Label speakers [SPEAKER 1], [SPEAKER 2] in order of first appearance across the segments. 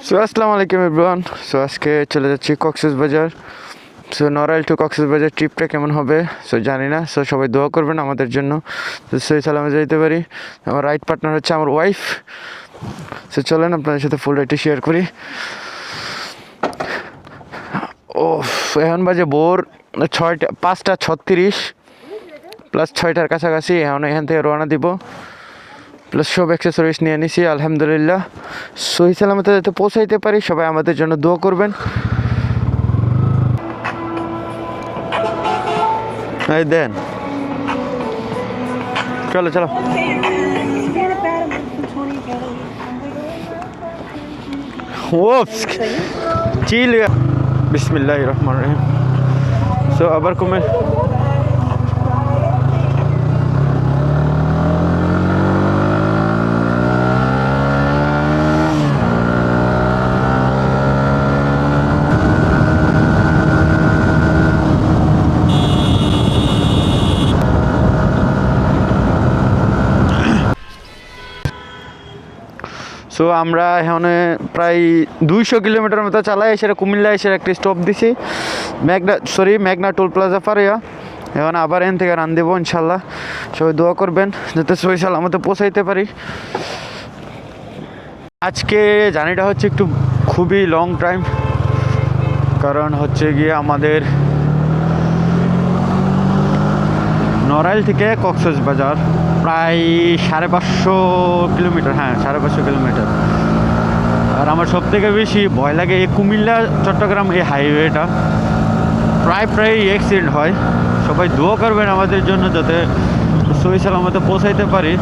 [SPEAKER 1] আসসালামু আলাইকুম এভরিওয়ান। আজকে চলে যাচ্ছি কক্সবাজার। নড়াইল টু কক্সবাজার ট্রিপটা কেমন হবে জানি না। সবাই দোয়া করবেন আমাদের জন্য, সহি সালামে যেতে পারি। আমার রাইড পার্টনার হচ্ছে আমার ওয়াইফ। চলেন আপনাদের সাথে ফুল রাইডটি শেয়ার করি। ও এখন বাজে ভোর 5:36 প্লাস 6টার কাছাকাছি। এখান থেকে রওনা দিব, প্লাস সব অ্যাক্সেসরিজ নিয়ে নিছি। আলহামদুলিল্লাহ সহি সালামতে যাতে পৌঁছাইতে পারি। সবাই আমাদের জন্য দোয়া করবেন। এই দেন, চলো চলো। ও চিল। বিসমিল্লাহির রহমানির রহিম। আবার কমে আমরা এখানে প্রায় 200 কিলোমিটার মতো চালাই। এসে কুমিল্লা এসে একটা স্টপ দিছি, মেঘনা টোল প্লাজা পারিয়া। এখন আবার এখান থেকে রান দেবো ইনশাল্লাহ। সবাই দোয়া করবেন যাতে সহি সালামতে পৌঁছাইতে পারি। আজকে জার্নিটা হচ্ছে একটু খুবই লং টাইম, কারণ হচ্ছে গিয়ে আমাদের নড়াইল থেকে কক্সবাজার প্রায় 550 কিলোমিটার। হ্যাঁ, 550 কিলোমিটার। আর আমার সব থেকে বেশি ভয় লাগে এই কুমিল্লা চট্টগ্রাম এই হাইওয়েটা, প্রায় অ্যাক্সিডেন্ট হয়। সবাই দোয়া করবেন আমাদের জন্য যাতে সহি সালামতে পৌঁছাইতে পারি।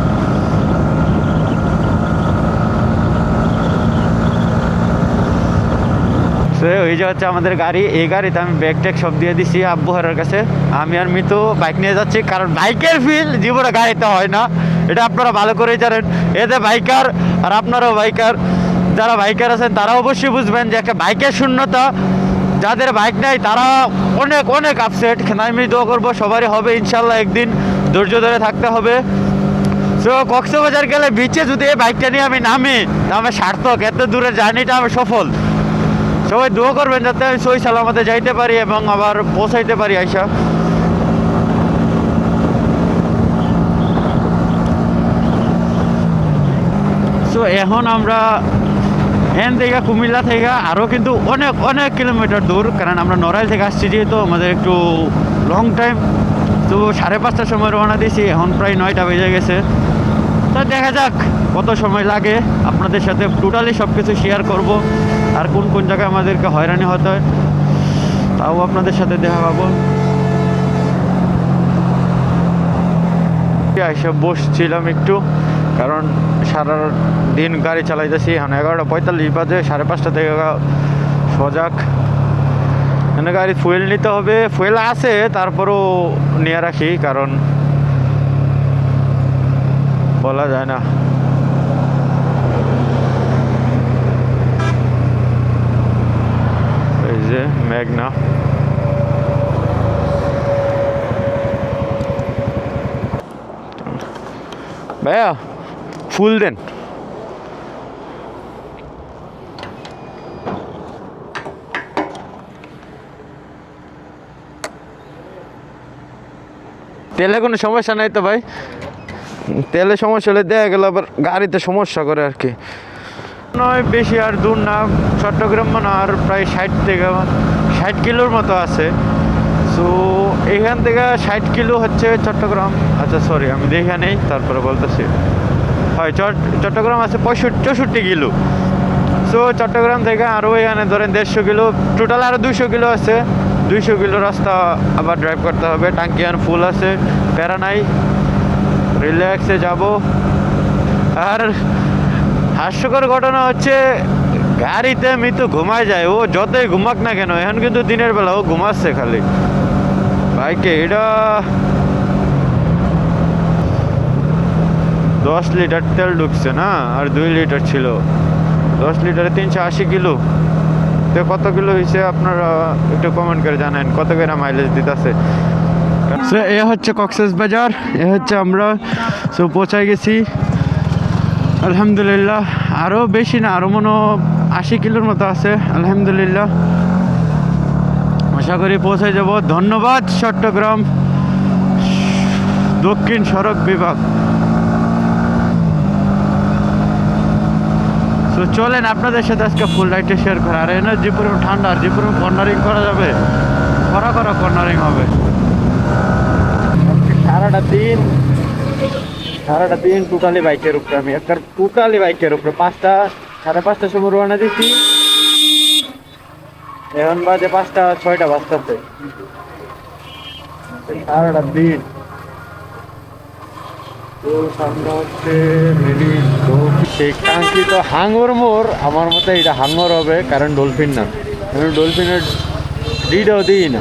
[SPEAKER 1] ওই যে হচ্ছে আমাদের গাড়ি। এই গাড়িতে আমি ব্যাগ ট্যাগ সব দিয়ে দিছি আব্বু হারার কাছে। আমি আর মিতু বাইক নিয়ে যাচ্ছি, কারণ বাইকের ফিল জীবনে গাড়িতে হয় না, এটা আপনারা ভালো করেই জানেন। এতে বাইকার আর আপনারাও বাইকার, যারা বাইকার আছেন তারা অবশ্যই বুঝবেন যে একটা বাইকের শূন্যতা। যাদের বাইক নেই তারা অনেক আপসেট। আমি দোয়া করবো সবারই হবে ইনশাল্লাহ, একদিন ধৈর্য ধরে থাকতে হবে। কক্সবাজার গেলে বিচে যদি এই বাইকটা নিয়ে আমি নামি, আমার সার্থক, এত দূরের জার্নিটা আমি সফল। সবাই দোয়া করবেন যাতে আমি সহি সালামতে যাইতে পারি এবং আবার পৌঁছাইতে পারি আইসা। এখন আমরা এখান থেকে কুমিল্লা থেকে আরও কিন্তু অনেক কিলোমিটার দূর, কারণ আমরা নড়াইল থেকে আসছি যেহেতু আমাদের একটু লং টাইম। 5:30টার সময় রওনা দিয়েছি, এখন প্রায় 9টা বেজে গেছে। তা দেখা যাক কত সময় লাগে। আপনাদের সাথে টোটালি সব কিছু শেয়ার করব, আর কোন জায়গায় আমাদেরকে হয়রানি হতে হয় তাও আপনাদের সাথে দেখা পাবো। এসে বসছিলাম একটু, কারণ সারা দিন গাড়ি চালাইতেছি। এখন 11:45 বাজে। 5:30 থেকে সজাগ। এখানে গাড়ি ফুয়েল নিতে হবে, ফুয়েল আছে তারপরও নিয়ে রাখি, কারণ বলা যায় না। এই যে মেঘনা, ভাইয়া ফুল দেন। তেলে কোনো সমস্যা নাই তো ভাই? তেলে সমস্যা হলে দেখা গেল আবার গাড়িতে সমস্যা করে আর কি। নয় বেশি আর দূর না, চট্টগ্রাম মানে আর প্রায় 60 কিলোর মতো আছে। এখান থেকে 60 কিলো হচ্ছে চট্টগ্রাম। আচ্ছা সরি, আমি দেখে নেই তারপরে বলতেছি। হয় চট্টগ্রাম আছে 64 কিলো। চট্টগ্রাম থেকে আরও এখানে ধরেন 150 কিলো, টোটাল আরও 200 কিলো আছে। 200 কিলো রাস্তা আবার ড্রাইভ করতে হবে। টাঙ্কি আর ফুল আছে, প্যারা নাই, রিল্যাক্সে যাব। আর হাস্যকর ঘটনা হচ্ছে গাড়িতে মৃত্যু ঘুমায় যায়। ও যতই ঘুমাক না কেন, এখন কিন্তু দিনের বেলা ও ঘুমাচ্ছে খালি বাইকে। এটা 10 লিটার তেল ঢুকছে না, আর 2 লিটার ছিল। 10 লিটারে 380 কিলো। তো কত কিলো হয়েছে আপনারা একটু কমেন্ট করে জানেন, কত করে মাইলেজ দিতেছে। এ হচ্ছে কক্সবাজার, এ হচ্ছে আমরা। পৌঁছায় গেছি আলহামদুলিল্লাহ। আরও বেশি না, আরও 80 কিলোর মতো আছে আলহামদুলিল্লাহ। আশা করি পৌঁছে যাব। ধন্যবাদ চট্টগ্রাম দক্ষিণ সড়ক বিভাগ। তো চলেন আপনাদের সাথে আজকে ফুল রাইডে শেয়ার করা। আর এনে যে পরিমাণ ঠান্ডা, আর যে পরিমাণ কর্নারিং করা যাবে, করা কর্নারিং হবে। সারাটা দিন টোটালি বাইকের উপরে, আমি একটা টোটালি বাইকের উপরে 5টা 5:30টার সময় রওনা দিচ্ছি। এখন বাজে 5টা 6টা বাজতেছে। সারাটা দিন সামনে হচ্ছে সেই কাঙ্ক্ষিত হাঙ্গর মোড়। আমার মতে এটা হাঙ্গর হবে, কারণ ডলফিন না, ডলফিনের ডিডও দিই না।